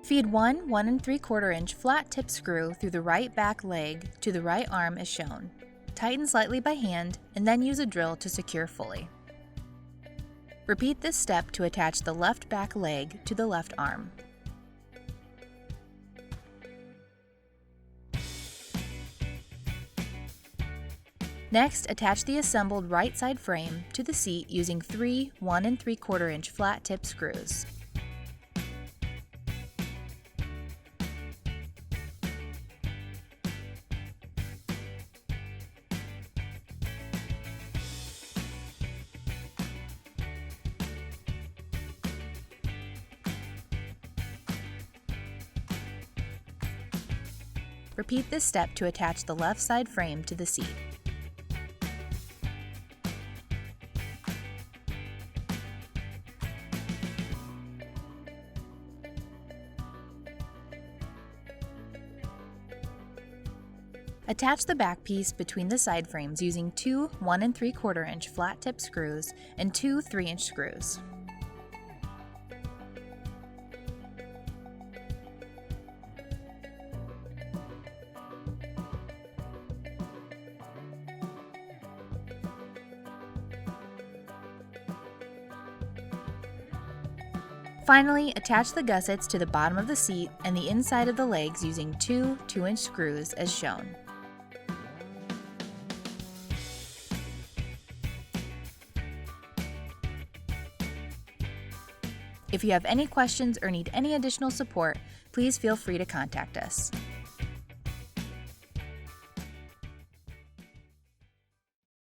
Feed one 1 3/4 inch flat tip screw through the right back leg to the right arm as shown. Tighten slightly by hand and then use a drill to secure fully. Repeat this step to attach the left back leg to the left arm. Next, attach the assembled right side frame to the seat using 3 1 3/4 inch flat tip screws. Repeat this step to attach the left side frame to the seat. Attach the back piece between the side frames using 2 1 3/4 inch flat tip screws and 2 3-inch screws. Finally, attach the gussets to the bottom of the seat and the inside of the legs using 2 2-inch screws as shown. If you have any questions or need any additional support, please feel free to contact us.